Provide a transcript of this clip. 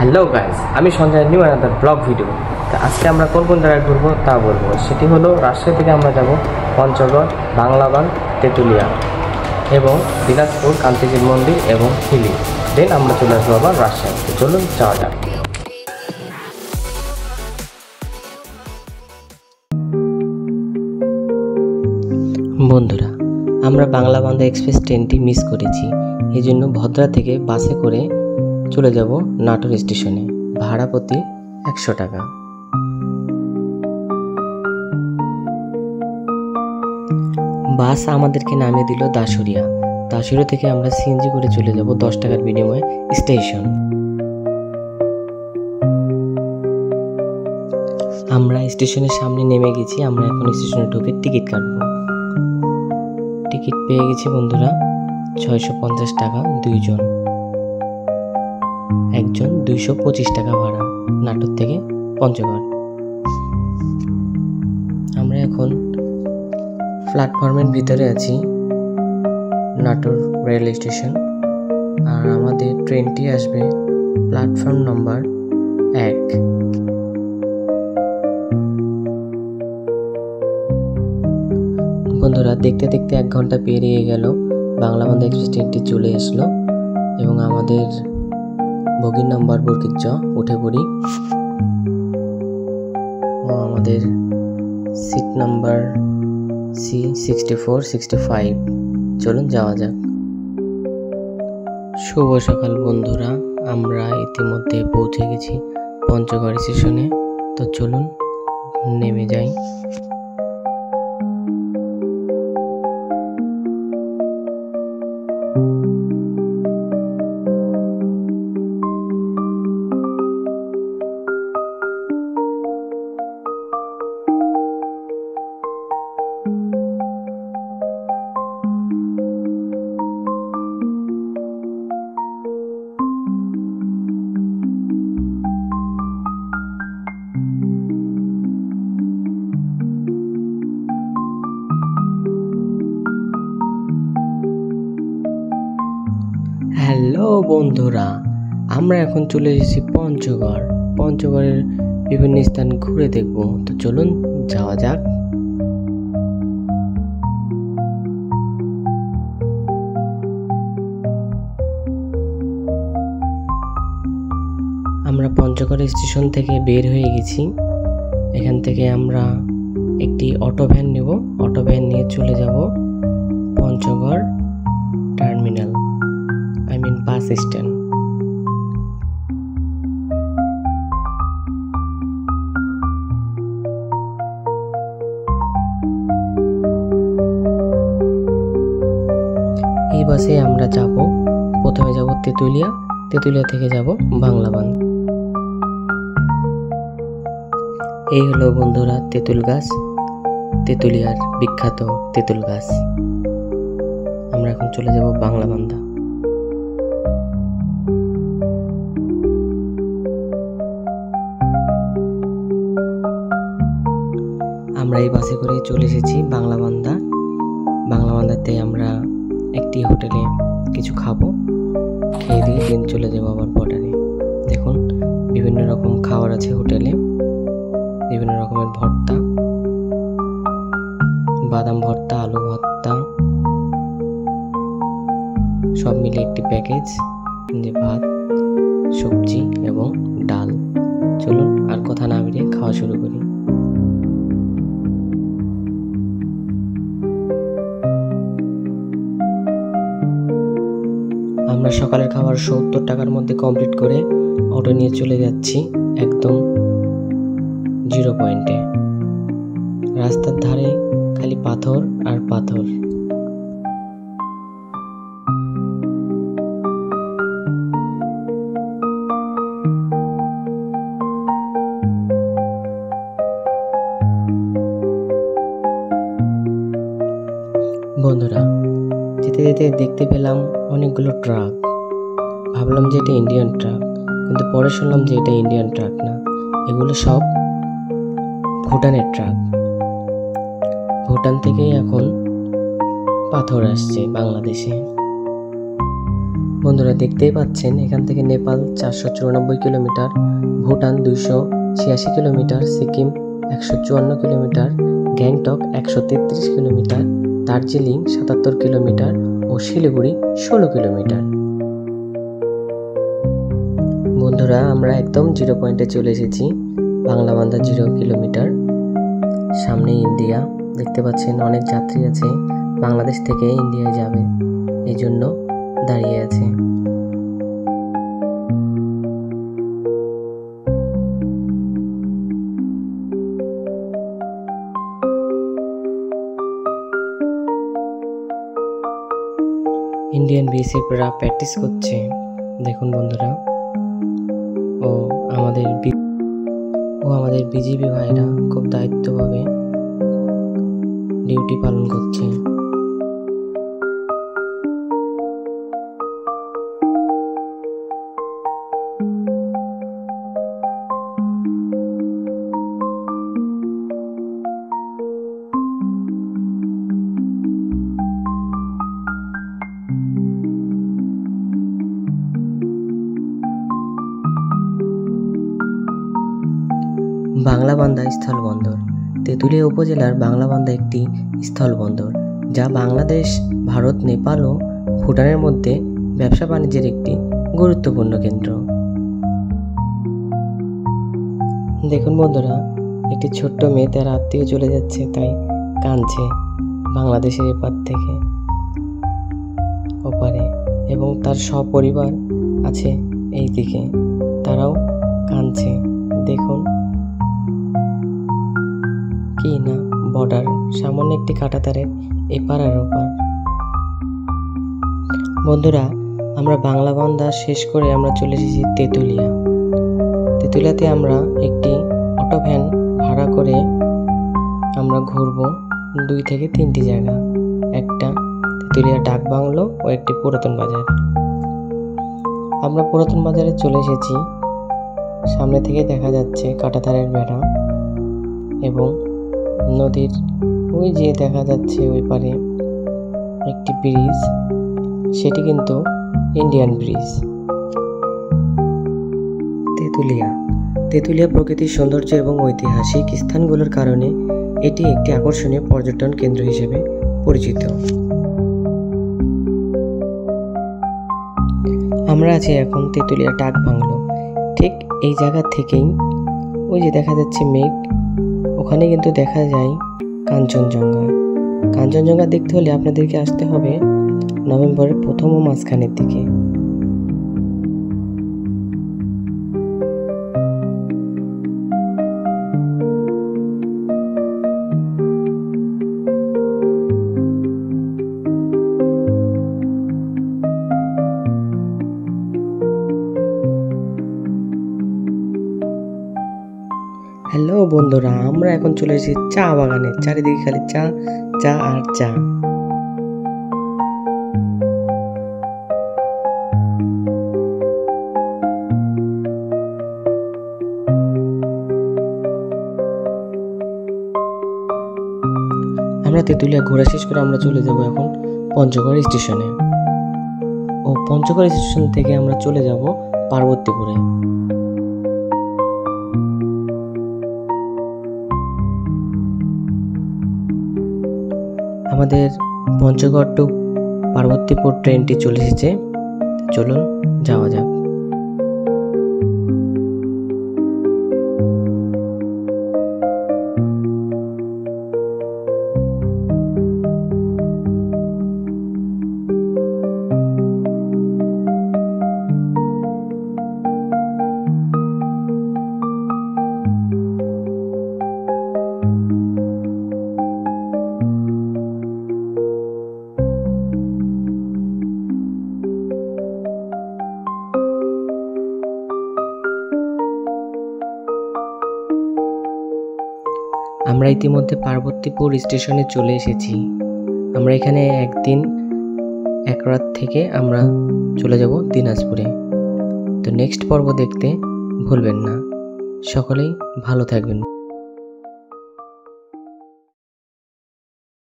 Hello guys, আমি Sanjay, new another blog video. তো আজকে আমরা কোন কোন জায়গায় ঘুরবো তা বলবো। সেটি হলো রাজশাহী থেকে আমরা যাব পঞ্চগড়, বাংলাবান, তেঁতুলিয়া এবং দিনাজপুর কান্তিজির মন্দির এবং হিলি। দেন আমরা চলে আসবো আবার রাজশাহী। তো চলুন যাওয়া যাক। বন্ধুরা, আমরা বাংলাবান্ধা এক্সপ্রেস ট্রেনটি মিস করেছি। এই জন্য ভদ্রা থেকে বাসে করে চলে যাব নাটোর স্টেশনে। ভাড়া প্রতি 100 টাকা। বাস আমাদেরকে নামিয়ে দিল দাসুরিয়া। দাসুরিয়া থেকে আমরা সিএনজি করে চলে যাব 10 টাকার বিনিময়ে স্টেশন। আমরা স্টেশনের সামনে নেমে গেছি। আমরা এখন স্টেশনে ঢুকে টিকিট কাটবো। টিকিট পেয়ে গেছি বন্ধুরা, 650 টাকা দুইজন, একজন 225 টাকা ভাড়া, নাটোর থেকে পঞ্চগড়। আমরা এখন প্ল্যাটফর্মের ভিতরে আছি, নাটোর রেল স্টেশন। আর আমাদের ট্রেনটি আসবে প্ল্যাটফর্ম নম্বর 1। বন্ধুরা, দেখতে দেখতে 1 ঘন্টা পেরিয়ে গেল। বাংলাবান্ধা এক্সপ্রেস ট্রেনটি চলে আসলো এবং আমাদের বগির নাম্বার বরকিত জ, উঠে পড়ি। ও আমাদের সিট নাম্বার C64, 65। চলুন যাওয়া যাক। শুভ সকাল বন্ধুরা, আমরা ইতিমধ্যে পৌঁছে গেছি পঞ্চগড় স্টেশনে। তো চলুন নেমে যাই। হ্যালো বন্ধুরা, আমরা এখন চলে এসেছি পঞ্চগড়। পঞ্চগড়ের বিভিন্ন স্থান ঘুরে দেখব। তো চলুন যাওয়া যাক। আমরা পঞ্চগড় স্টেশন থেকে বের হয়ে গেছি। এখান থেকে আমরা একটি অটো ভ্যান নেব। অটো ভ্যান নিয়ে চলে যাব পঞ্চগড় টার্মিনাল, বাস স্ট্যান্ড। এই বাসে আমরা যাব, প্রথমে যাব তেঁতুলিয়া, তেঁতুলিয়া থেকে যাব বাংলাবান। এই হলো বন্ধুরা তেঁতুল গাছ, তেঁতুলিয়ার বিখ্যাত তেঁতুল গাছ। আমরা এখন চলে যাব বাংলাবান্ধা। আমরা এই বাসে করে চলে এসেছি বাংলাবান্ধা। বাংলাবান্ধাতে আমরা একটি হোটেলে কিছু খাবো, খেয়ে দিয়ে দিন চলে যাবো আবার বর্ডারে। দেখুন, বিভিন্ন রকম খাবার আছে হোটেলে, বিভিন্ন রকমের ভর্তা, বাদাম ভর্তা, আলু ভর্তা, সব মিলে একটি প্যাকেজ, যে ভাত, সবজি এবং ডাল। চলুন আর কথা না বেরিয়ে খাওয়া শুরু করি। আমরা সকালের খাবার 70 টাকার মধ্যে কমপ্লিট করে অটো নিয়ে চলে যাচ্ছি একদম 0 পয়েন্টে। রাস্তার ধারে খালি পাথর আর পাথর। বন্ধুরা, যেতে যেতে দেখতে পেলাম অনেকগুলো ট্রাক। ভাবলাম যে এটা ইন্ডিয়ান ট্রাক, কিন্তু পরে শুনলাম যে এটা ইন্ডিয়ান ট্রাক না, এগুলো সব ভুটানের ট্রাক। ভুটান থেকেই এখন পাথর আসছে বাংলাদেশে। বন্ধুরা, বন্ধুরা দেখতেই পাচ্ছেন এখান থেকে Nepal 494 kilometre, Bhutan 286 kilometre, Sikkim 154 kilometre, Gangtok 133 kilometre, Darjeeling 77 kilometre ও শিলিগুড়ি 16 কিলোমিটার। বন্ধুরা আমরা একদম 0 পয়েন্টে চলে এসেছি, বাংলাবান্ধা 0 কিলোমিটার। সামনে ইন্ডিয়া, দেখতে পাচ্ছেন অনেক যাত্রী আছে, বাংলাদেশ থেকে ইন্ডিয়ায় যাবে, এই জন্য দাঁড়িয়ে আছে। ইন্ডিয়ান বিএসএফরা প্র্যাকটিস করছে, দেখুন বন্ধুরা। ও আমাদের বিজিবি ভাইরা খুব দায়িত্বভাবে ডিউটি পালন করছে। বাংলাবান্ধা স্থলবন্দর। তেঁতুলিয়া উপজেলার বাংলাবান্ধা একটি স্থলবন্দর, যা বাংলাদেশ, ভারত, নেপাল ও ভুটানের মধ্যে ব্যবসা বাণিজ্যের একটি গুরুত্বপূর্ণ কেন্দ্র। দেখুন বন্ধুরা, একটি ছোট্ট মেয়ে তার আত্মীয় চলে যাচ্ছে তাই কাঁদছে, বাংলাদেশের এপার থেকে ওপারে, এবং তার সপরিবার আছে এই দিকে, তারাও কাঁদছে। দেখুন কি না বর্ডার, সামান্য একটি কাঁটাতারের এপার আর ওপার। বন্ধুরা আমরা বাংলাবান্ধা শেষ করে আমরা চলে এসেছি তেঁতুলিয়া। তেঁতুলিয়াতে আমরা একটি অটো ভ্যান ভাড়া করে আমরা ঘুরবো 2 থেকে 3টি জায়গা, একটা তেঁতুলিয়া ডাক বাংলো ও একটি পুরাতন বাজার। আমরা পুরাতন বাজারে চলে এসেছি, সামনে থেকে দেখা যাচ্ছে কাঁটাতারের বেড়া এবং নদীর ওই যে দেখা যাচ্ছে ওই পারে একটি ব্রিজ, সেটি কিন্তু ইন্ডিয়ান ব্রিজ। তেঁতুলিয়া প্রকৃতির সৌন্দর্য এবং ঐতিহাসিক স্থানগুলোর কারণে এটি একটি আকর্ষণীয় পর্যটন কেন্দ্র হিসেবে পরিচিত। আমরা আছি এখন তেঁতুলিয়া ডাক বাংলো। ঠিক এই জায়গা থেকেই ওই যে দেখা যাচ্ছে মেঘ, ওখানে কিন্তু দেখা যায় কাঞ্চনজঙ্ঘা। কাঞ্চনজঙ্ঘা দেখতে হলে আপনাদেরকে আসতে হবে নভেম্বরের প্রথম ও মাঝখানের দিকে। হ্যালো বন্ধুরা, আমরা এখন চলে এসেছি চা বাগানে, চারিদিকে খালি চা চা আর চা। আমরা তেঁতুলিয়া ঘোরা শেষ করে আমরা চলে যাব এখন পঞ্চগড় স্টেশনে, ও পঞ্চগড় স্টেশন থেকে আমরা চলে যাব পার্বতীপুরে। আমাদের পঞ্চগড় টু পার্বতীপুর ট্রেনটি চলে এসেছে, চলুন যাওয়া যাক। আমরা ইতিমধ্যে পার্বতীপুর স্টেশনে চলে এসেছি। আমরা এখানে একদিন এক রাত থেকে আমরা চলে যাব দিনাজপুরে। তো নেক্সট পর্ব দেখতে ভুলবেন না। সকলেই ভালো থাকবেন।